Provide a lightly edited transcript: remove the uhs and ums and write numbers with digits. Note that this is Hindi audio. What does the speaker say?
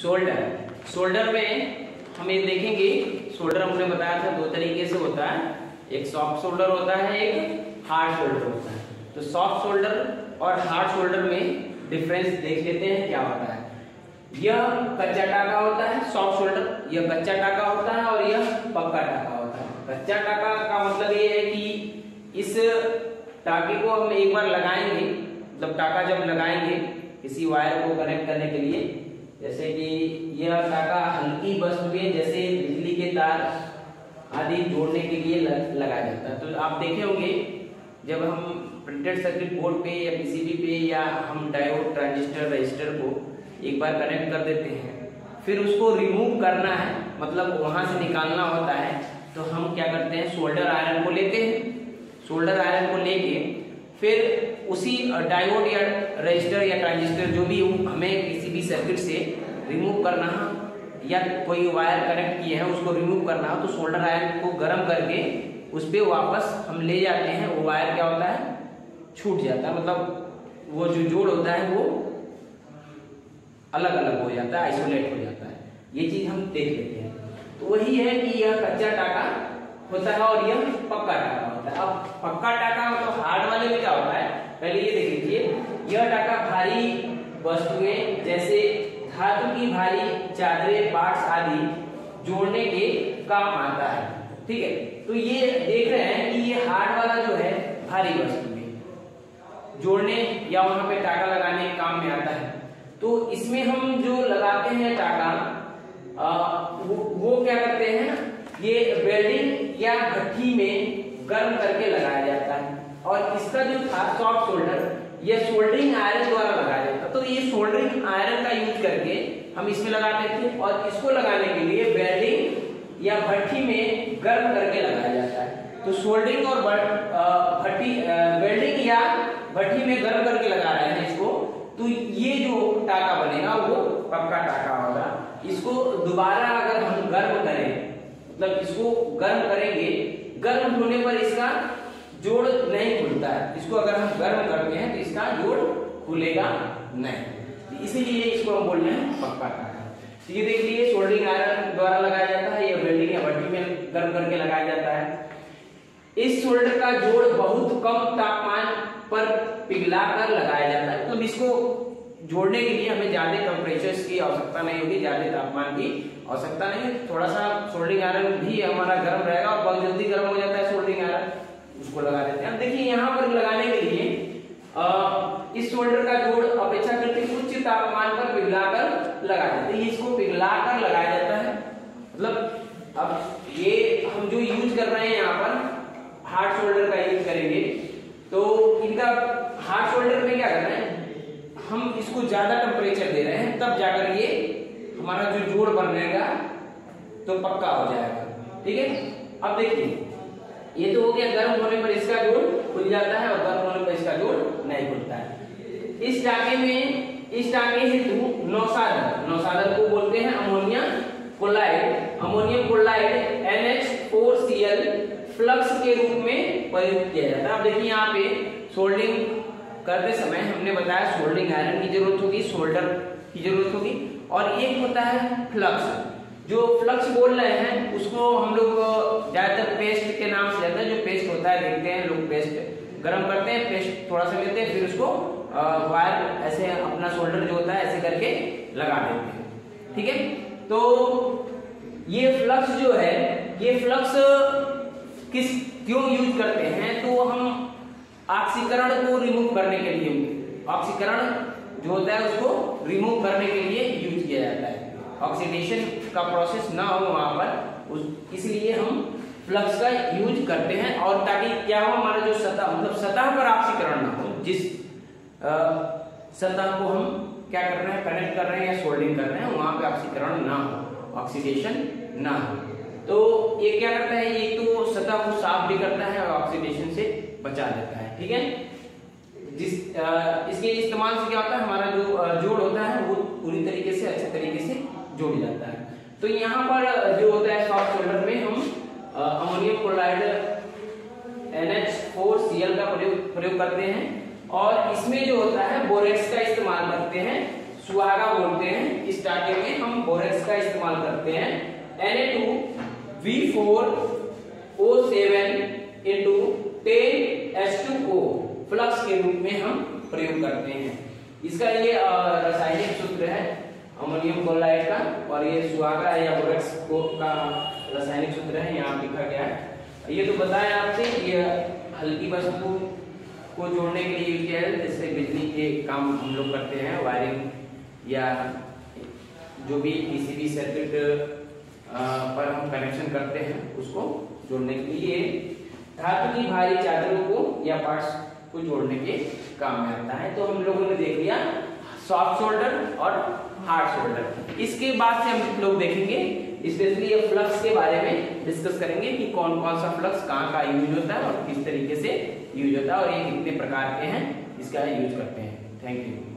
सोल्डर में हम ये देखेंगे, सोल्डर हमने बताया था दो तरीके से होता है, एक सॉफ्ट सोल्डर होता है, एक हार्ड सोल्डर होता है। तो सॉफ्ट सोल्डर और हार्ड सोल्डर में डिफरेंस देख लेते हैं क्या होता है। यह कच्चा टाका होता है सॉफ्ट सोल्डर, यह कच्चा टाका होता है और यह पक्का टाका होता है। कच्चा टाका का मतलब ये है कि इस टाके को हम एक बार लगाएंगे, मतलब टाका जब लगाएंगे किसी वायर को कनेक्ट करने के लिए, जैसे कि यह टाका हल्की वस्तु में जैसे बिजली के तार आदि जोड़ने के लिए लगाया जाता है। तो आप देखे होंगे जब हम प्रिंटेड सर्किट बोर्ड पे या पीसीबी पे या हम डायोड ट्रांजिस्टर रजिस्टर को एक बार कनेक्ट कर देते हैं, फिर उसको रिमूव करना है, मतलब वहां से निकालना होता है, तो हम क्या करते हैं सोल्डर आयरन को लेते हैं। सोल्डर आयरन को लेके फिर उसी डायोड या रजिस्टर या ट्रांजिस्टर जो भी हमें पीसीबी सर्किट से रिमूव करना है या कोई वायर कनेक्ट किए हैं उसको रिमूव करना हो, तो सोल्डर आयरन को गर्म करके उस पर वापस हम ले जाते हैं। वो वायर क्या होता है छूट जाता है, मतलब वो जो जोड़ होता है वो अलग अलग हो जाता है, आइसोलेट हो जाता है। ये चीज हम देख लेते हैं। तो वही है कि यह कच्चा टाका होता है और यह पक्का टाका होता है। अब पक्का टाका मतलब हार्ड वाले में क्या होता है, पहले ये देख लीजिए, यह टाका भारी वस्तुएं जैसे धातु की भारी चादरें, पार्ट्स आदि जोड़ने के काम आता है। ठीक है, तो ये देख रहे हैं कि ये हार्ड वाला जो है भारी वस्तुएं जोड़ने या वहां पे टाका लगाने के काम में आता है। तो इसमें हम जो लगाते हैं टाका वो क्या करते हैं, ये वेल्डिंग या भट्ठी में गर्म करके लगाया जाता है। और इसका जो था सॉफ्ट सोल्डर, ये सोल्डरिंग आयरन द्वारा लगाया जाता है। तो ये सोल्डरिंग आयरन का यूज करके हम इसमें लगाते थे, और इसको लगाने के लिए वेल्डिंग या भट्ठी में गर्म करके लगाया जाता है। तो सोल्डरिंग और भट्ठी, वेल्डिंग या भट्ठी में गर्म करके लगा रहे हैं इसको, तो ये जो टाका बनेगा वो पक्का टाका होगा। इसको दोबारा अगर हम गर्म करें, मतलब इसको गर्म करेंगे, गर्म होने पर इसका जोड़ नहीं खुलता है। इसको अगर हम गर्म करते हैं तो इसका जोड़ खुलेगा नहीं, इसीलिए इसको हम बोल रहे हैं पक्का टाका। तो ये देख लीजिए सोल्डरिंग आयरन द्वारा लगाया जाता है, या वेल्डिंग या भट्ठी में गर्म करके लगाया जाता है। इस सोल्डर का जोड़ बहुत कम तापमान पर पिघलाकर लगाया जाता है। मतलब इसको जोड़ने के लिए हमें ज्यादा टेम्परेचर की आवश्यकता नहीं होगी, ज्यादा तापमान की आवश्यकता नहीं है। थोड़ा सा सोल्डरिंग आयरन भी हमारा गर्म रहेगा और बहुत जल्दी गर्म हो जाता है सोल्डरिंग आयरन, उसको लगा देते हैं। अब देखिए यहाँ पर लगाने के लिए इस सोल्डर का जोड़ अपेक्षाकृत उच्च तापमान पर पिघलाकर लगाया जाता है। इसको पिघलाकर लगाया जाता है, मतलब अब ये हम जो यूज कर रहे हैं यहाँ पर हार्ड शोल्डर का यूज करेंगे, तो इनका हार्ड शोल्डर में क्या कर रहे हैं, हम इसको ज्यादा टेम्परेचर दे रहे हैं, तब जाकर ये हमारा जो जोड़ बनेगा तो पक्का हो जाएगा। ठीक है, अब देखिए ये तो हो गया, गर्म होने पर इसका जोड़ खुल जाता है और गर्म होने पर इसका जोड़ नहीं खुलता है। इस टाके में, इस टाके हेतु नौसादर को बोलते हैं अमोनियम क्लोराइड NH4Cl फ्लक्स के रूप में प्रयुक्त किया जाता है। अब देखिए यहाँ पे सोल्डरिंग करते समय हमने बताया सोल्डरिंग आयरन की जरूरत होगी, सोल्डर की जरूरत होगी, और एक होता है फ्लक्स। जो फ्लक्स बोल रहे हैं उसको हम लोग ज्यादातर पेस्ट के नाम से जाता है। जो पेस्ट होता है देखते हैं लोग, पेस्ट गर्म करते हैं, पेस्ट थोड़ा सा लेते हैं, फिर उसको वायर ऐसे अपना सोल्डर जो होता है ऐसे करके लगा देते हैं। ठीक है, तो ये फ्लक्स जो है, ये फ्लक्स क्यों यूज करते हैं, तो हम ऑक्सीकरण को रिमूव करने के लिए, ऑक्सीकरण जो होता है उसको रिमूव करने के लिए यूज किया जाता है। ऑक्सीडेशन का प्रोसेस ना हो वहां पर, इसलिए हम फ्लक्स का यूज करते हैं। और ताकि क्या हो, हमारा जो सतह, मतलब सतह पर ऑक्सीकरण ना हो, जिस सतह को हम क्या कर रहे हैं, कनेक्ट कर रहे हैं या सोल्डरिंग कर रहे हैं, वहां पे ऑक्सीकरण ना हो, ऑक्सीडेशन ना हो। तो ये क्या करता है, ये तो सतह को साफ भी करता है और ऑक्सीडेशन से बचा देता है। ठीक है, इसके इस्तेमाल से क्या होता है, हमारा जो जोड़ होता है वो पूरी तरीके से अच्छे तरीके से जोड़ जाता है। तो यहाँ पर जो होता है सॉफ्ट सोल्डर में हम अमोनियम क्लोराइड NH4Cl का प्रयोग करते हैं, और इसमें जो होता है बोरेक्स का इस्तेमाल करते हैं सुहागा बोलते हैं। स्टार्टिंग में हम बोरेक्स का इस्तेमाल करते हैं। Na2V4O7 into 10H2O फ्लक्स के रूप में हम प्रयोग करते हैं। इसका ये रासायनिक सूत्र है अमोनियम क्लोराइड का, और ये सुहागा या बोरेक्स का रासायनिक सूत्र है, यहाँ लिखा गया है। ये तो बताया आपसे, ये हल्की वस्तु को जोड़ने के लिए किया है, जैसे बिजली के काम हम लोग करते हैं, वायरिंग या जो भी पीसीबी सर्किट पर हम कनेक्शन करते हैं उसको जोड़ने के लिए धातु की भारी चादरों को या पार्ट्स को जोड़ने के काम में आता है। तो हम लोगों ने देख लिया सॉफ्ट शोल्डर और हार्ड शोल्डर। इसके बाद से हम लोग देखेंगे स्पेशली ये फ्लक्स के बारे में डिस्कस करेंगे कि कौन कौन सा फ्लक्स कहाँ का यूज होता है और किस तरीके से यूज होता है और ये कितने प्रकार के हैं, इसका यूज करते हैं। Thank you.